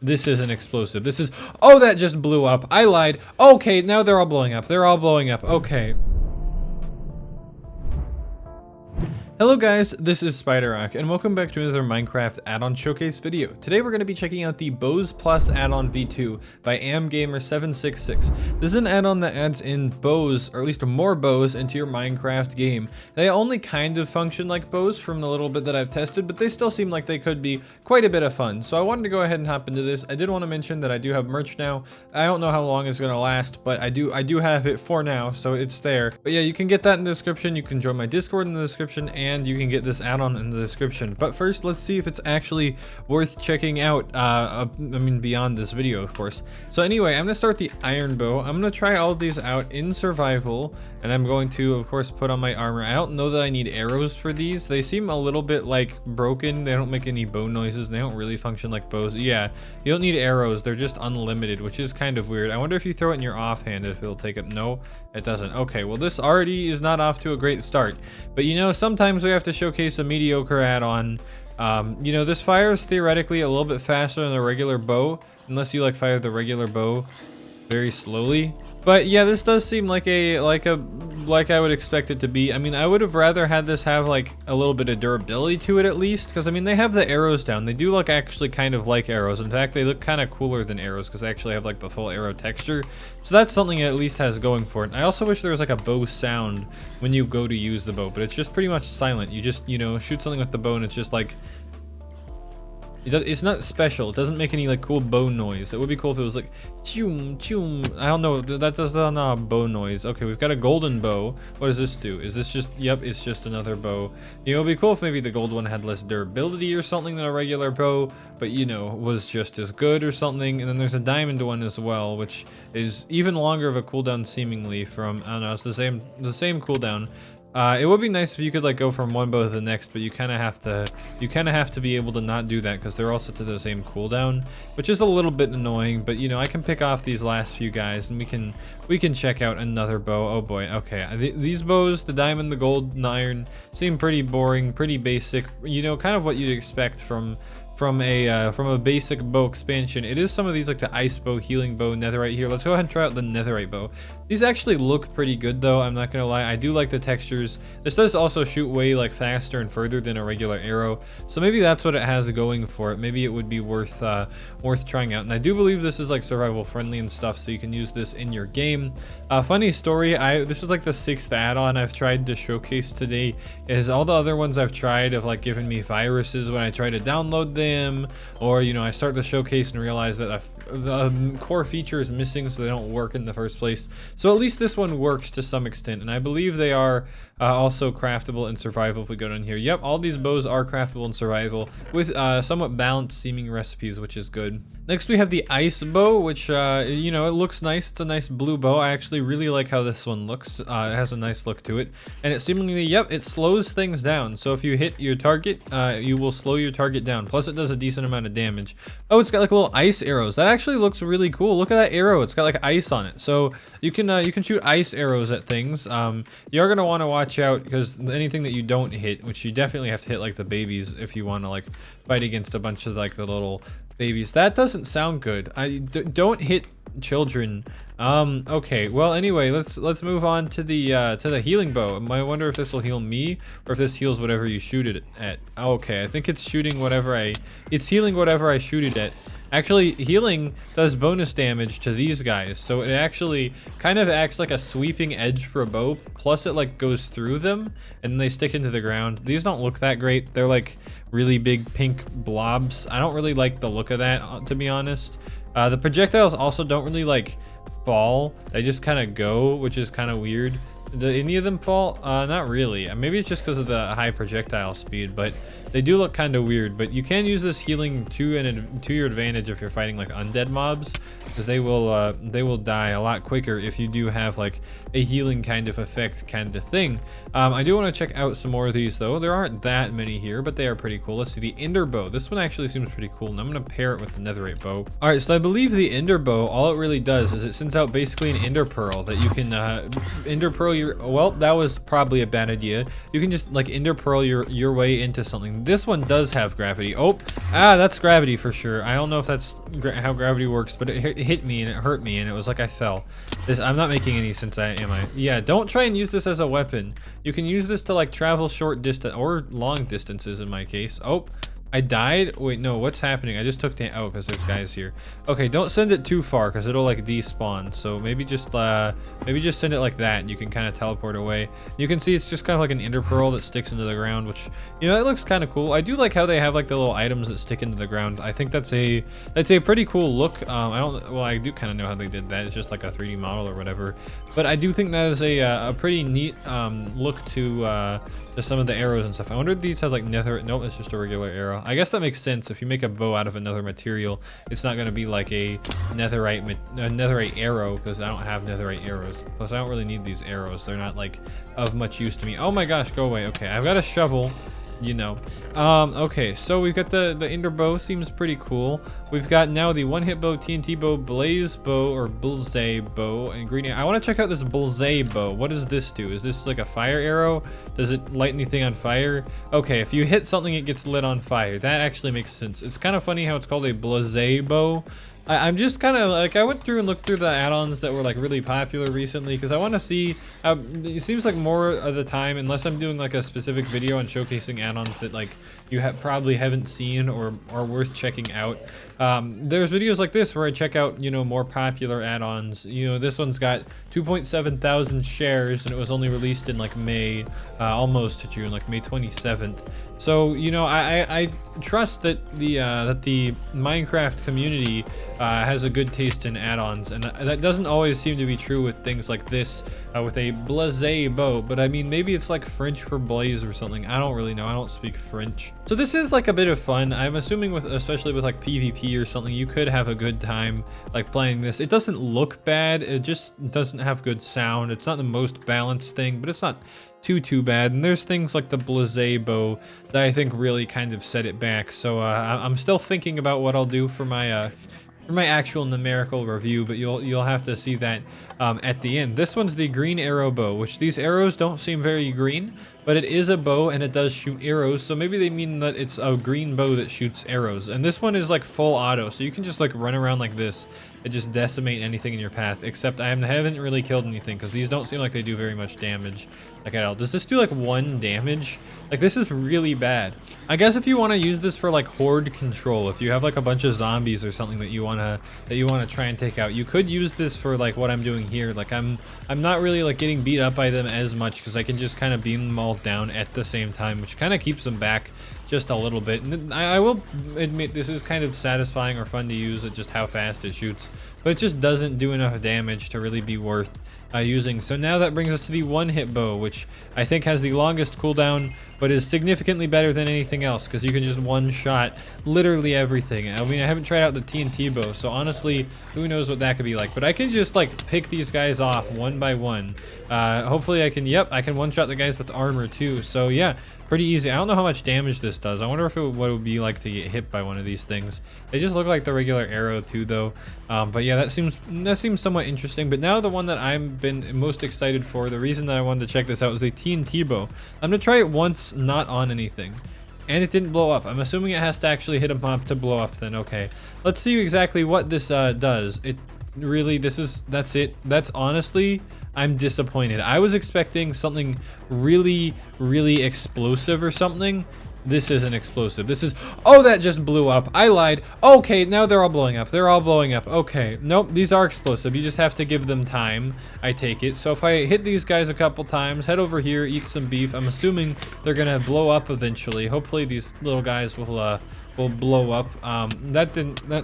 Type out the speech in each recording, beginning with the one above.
This isn't explosive. This is, oh, that just blew up. I lied. Okay, now they're all blowing up. They're all blowing up. Okay. Hello guys, this is Spyderrock, and welcome back to another Minecraft add-on showcase video. Today we're going to be checking out the Bows Plus add-on V2 by AmGamer766. This is an add-on that adds in bows, or at least more bows, into your Minecraft game. They only kind of function like bows from the little bit that I've tested, but they still seem like they could be quite a bit of fun. So I wanted to go ahead and hop into this. I did want to mention that I do have merch now. I don't know how long it's going to last, but I do have it for now, so it's there. But yeah, you can get that in the description. You can join my Discord in the description, and you can get this add-on in the description. But first, let's see if it's actually worth checking out. I mean, beyond this video, of course. So anyway, I'm gonna start the iron bow. I'm gonna try all of these out in survival, and I'm going to, of course, put on my armor. I don't know that I need arrows for these. They seem a little bit like broken. They don't make any bow noises. They don't really function like bows. Yeah, you don't need arrows. They're just unlimited, which is kind of weird. I wonder if you throw it in your offhand if it'll take it. No, it doesn't. Okay, well, this already is not off to a great start. But you know, sometimes we have to showcase a mediocre add-on. You know, this fires theoretically a little bit faster than the regular bow, unless you like fire the regular bow very slowly. But yeah, this does seem like I would expect it to be. I mean, I would have rather had this have like a little bit of durability to it at least, because I mean, they have the arrows down. They do look actually kind of like arrows. In fact, they look kind of cooler than arrows because they actually have like the full arrow texture. So that's something it at least has going for it. I also wish there was like a bow sound when you go to use the bow, but it's just pretty much silent. You just, you know, shoot something with the bow and it's just like, it's not special. It doesn't make any like cool bow noise. It would be cool if it was like choom choom. I don't know. That does not a bow noise. Okay, we've got a golden bow. What does this do? Is this just? Yep, it's just another bow. You know, it'd be cool if maybe the gold one had less durability or something than a regular bow, but you know, was just as good or something. And then there's a diamond one as well, which is even longer of a cooldown seemingly from, I don't know, it's the same cooldown. It would be nice if you could like go from one bow to the next, but you kind of have to be able to not do that because they're also to the same cooldown, which is a little bit annoying. But you know, I can pick off these last few guys and we can check out another bow. Oh boy, okay. These bows, the diamond, the gold, and the iron, seem pretty boring, pretty basic. You know, kind of what you'd expect from a basic bow expansion. It is some of these like the ice bow, healing bow, netherite here. Let's go ahead and try out the netherite bow. These actually look pretty good though, I'm not gonna lie. I do like the textures. This does also shoot way like faster and further than a regular arrow, so maybe that's what it has going for it. Maybe it would be worth trying out. And I do believe this is like survival friendly and stuff, so you can use this in your game. Funny story, this is like the 6th add-on I've tried to showcase today. Is all the other ones I've tried have like given me viruses when I try to download them, or you know, I start the showcase and realize that the core feature is missing, so they don't work in the first place. So at least this one works to some extent, and I believe they are also craftable in survival. If we go down here, yep, all these bows are craftable in survival with somewhat balanced seeming recipes, which is good. Next we have the ice bow, which you know, it looks nice. It's a nice blue bow. I actually really like how this one looks. It has a nice look to it, and it seemingly, yep, it slows things down. So if you hit your target, you will slow your target down. Plus it does a decent amount of damage. Oh, it's got like little ice arrows. That actually looks really cool. Look at that arrow. It's got like ice on it. So you can shoot ice arrows at things. You're gonna want to watch out because anything that you don't hit, which you definitely have to hit like the babies if you want to like fight against a bunch of like the little babies. That doesn't sound good. Don't hit children. Okay, well anyway, let's move on to the healing bow. I wonder if this will heal me or if this heals whatever you shoot it at. Okay, I think it's healing whatever I shoot it at. Actually, healing does bonus damage to these guys, so it actually kind of acts like a sweeping edge for a bow, plus it like goes through them and they stick into the ground. These don't look that great. They're like really big pink blobs. I don't really like the look of that, to be honest. The projectiles also don't really like fall. They just kind of go, which is kind of weird. Do any of them fall? Not really. Maybe it's just because of the high projectile speed, but they do look kind of weird. But you can use this healing to your advantage if you're fighting like undead mobs, because they will die a lot quicker if you do have like a healing kind of effect kind of thing. I do want to check out some more of these though. There aren't that many here, but they are pretty cool. Let's see the ender bow. This one actually seems pretty cool, and I'm gonna pair it with the netherite bow. All right, so I believe the ender bow, all it really does is it sends out basically an ender pearl that you can ender pearl here. Well, that was probably a bad idea. You can just like ender pearl your way into something. This one does have gravity. Oh, that's gravity for sure. I don't know if that's how gravity works, but it hit me and it hurt me and it was like I fell. I'm not making any sense, am I? Yeah, don't try and use this as a weapon. You can use this to like travel short distance or long distances in my case. Oh, I died. Wait, no, what's happening? I just took the, oh, because there's guys here. Okay, don't send it too far because it'll like despawn. So maybe just send it like that and you can kind of teleport away. You can see it's just kind of like an ender pearl that sticks into the ground, which, you know, it looks kind of cool. I do like how they have like the little items that stick into the ground. I think that's a pretty cool look. I do kind of know how they did that. It's just like a 3D model or whatever. But I do think that is a pretty neat look to some of the arrows and stuff. I wonder if these have like nether. Nope, it's just a regular arrow. I guess that makes sense. If you make a bow out of another material, it's not going to be like a netherite arrow, because I don't have netherite arrows. Plus, I don't really need these arrows. They're not like of much use to me. Oh my gosh, go away. Okay, I've got a shovel. You know. Okay, so we've got the ender bow, seems pretty cool. We've got now the one-hit bow, TNT bow, blaze bow, or bullseye bow, and green arrow. I want to check out this bullseye bow. What does this do? Is this like a fire arrow? Does it light anything on fire? Okay, if you hit something, it gets lit on fire. That actually makes sense. It's kind of funny how it's called a bullseye bow. I'm just kind of like, I went through and looked through the add-ons that were like really popular recently, because I want to see, it seems like more of the time, unless I'm doing like a specific video on showcasing add-ons that like you probably haven't seen or are worth checking out. There's videos like this where I check out, you know, more popular add-ons. You know, this one's got 2.7 thousand shares and it was only released in like May, almost June, like May 27th. So, you know, I trust that the Minecraft community has a good taste in add-ons, and that doesn't always seem to be true with things like this, with a blaze bow. But I mean, maybe it's like French for blaze or something. I don't really know. I don't speak French. So this is like a bit of fun. I'm assuming especially with like PvP or something, you could have a good time like playing this. It doesn't look bad. It just doesn't have good sound. It's not the most balanced thing, but it's not too bad. And there's things like the blaze bow that I think really kind of set it back. So I'm still thinking about what I'll do for my actual numerical review, but you'll have to see that at the end. This one's the green arrow bow, which these arrows don't seem very green, but it is a bow and it does shoot arrows, so maybe they mean that it's a green bow that shoots arrows. And this one is like full auto, so you can just like run around like this and just decimate anything in your path, except I haven't really killed anything because these don't seem like they do very much damage like at all. Does this do like 1 damage? Like, this is really bad. I guess if you want to use this for like horde control, if you have like a bunch of zombies or something that you want to try and take out, you could use this for like what I'm doing here. Like, I'm not really like getting beat up by them as much because I can just kind of beam them all down at the same time, which kind of keeps them back just a little bit. And I will admit, this is kind of satisfying or fun to use at just how fast it shoots, but it just doesn't do enough damage to really be worth using. So now that brings us to the one-hit bow, which I think has the longest cooldown, but is significantly better than anything else because you can just one-shot literally everything. I mean, I haven't tried out the TNT bow, so honestly, who knows what that could be like. But I can just like pick these guys off one by one. Hopefully I can one-shot the guys with armor too. So yeah, pretty easy. I don't know how much damage this does. I wonder what it would be like to get hit by one of these things. They just look like the regular arrow too, though. But yeah, that seems somewhat interesting. But now the one that I've been most excited for, the reason that I wanted to check this out, was the TNT bow. I'm gonna try it once, not on anything, and it didn't blow up. I'm assuming it has to actually hit a mob to blow up. Then okay, let's see exactly what this does. It really, that's it. That's honestly, I'm disappointed. I was expecting something really explosive or something. This isn't explosive. This is, oh, that just blew up. I lied. Okay, now they're all blowing up. They're all blowing up. Okay, nope, these are explosive. You just have to give them time, I take it. So if I hit these guys a couple times, head over here, eat some beef, I'm assuming they're gonna blow up eventually. Hopefully these little guys will blow up.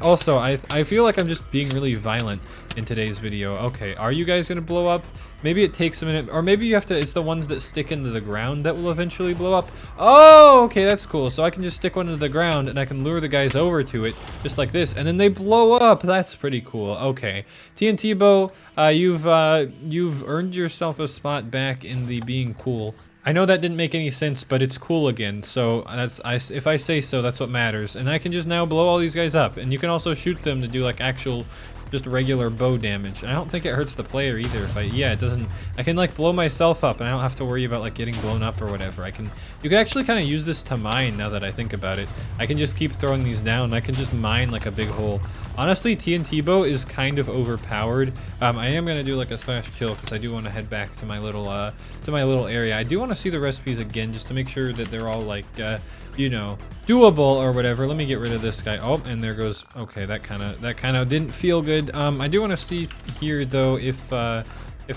Also, I feel like I'm just being really violent in today's video. Okay, are you guys gonna blow up? Maybe it takes a minute, or maybe you have to, it's the ones that stick into the ground that will eventually blow up. Oh, okay, that's cool. So I can just stick one into the ground and I can lure the guys over to it just like this, and then they blow up. That's pretty cool. Okay, TNT bow, you've earned yourself a spot back in the being cool. I know that didn't make any sense, but it's cool again, so if I say so, that's what matters. And I can just now blow all these guys up, and you can also shoot them to do like actual just regular bow damage. And I don't think it hurts the player either. If yeah, it doesn't. I can like blow myself up, and I don't have to worry about like getting blown up or whatever. You can actually kind of use this to mine now that I think about it. I can just keep throwing these down. I can just mine like a big hole. Honestly, TNT bow is kind of overpowered. I am gonna do like a slash kill because I do want to head back to my little area. I do want to see the recipes again just to make sure that they're all like you know, doable or whatever. Let me get rid of this guy. Oh, and there goes. Okay, that kind of didn't feel good. I do want to see here though if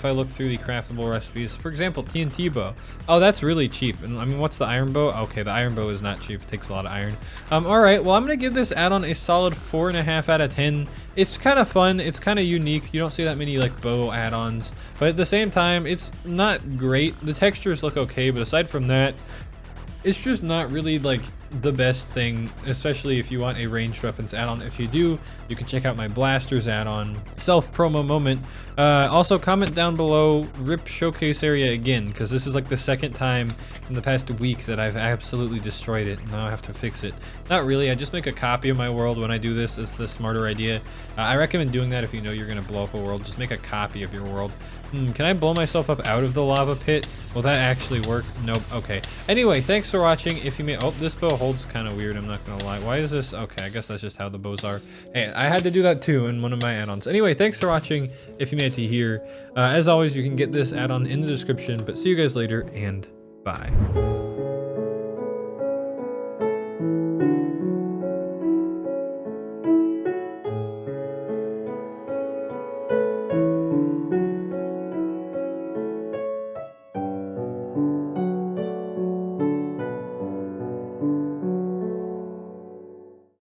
I look through the craftable recipes, for example, TNT bow. Oh, that's really cheap. And I mean, what's the iron bow? Okay, the iron bow is not cheap. It takes a lot of iron. All right, well, I'm gonna give this add-on a solid 4.5 out of 10. It's kind of fun. It's kind of unique. You don't see that many like bow add-ons, but at the same time, it's not great. The textures look okay, but aside from that, it's just not really like the best thing, especially if you want a ranged weapons add-on. If you do, you can check out my blasters add-on. Self-promo moment. Also comment down below, rip showcase area again, because this is like the second time in the past week that I've absolutely destroyed it. Now I have to fix it. Not really, I just make a copy of my world when I do this. It's the smarter idea. I recommend doing that if you know you're gonna blow up a world. Just make a copy of your world. Can I blow myself up out of the lava pit? Will that actually work? Nope. Okay. Anyway, thanks for watching. If you may, oh, this bow holds kind of weird. I'm not gonna lie. Why is this? Okay, I guess that's just how the bows are. Hey, I had to do that too in one of my add-ons. Anyway, thanks for watching. If you made it to here, as always, you can get this add-on in the description. But see you guys later, and bye.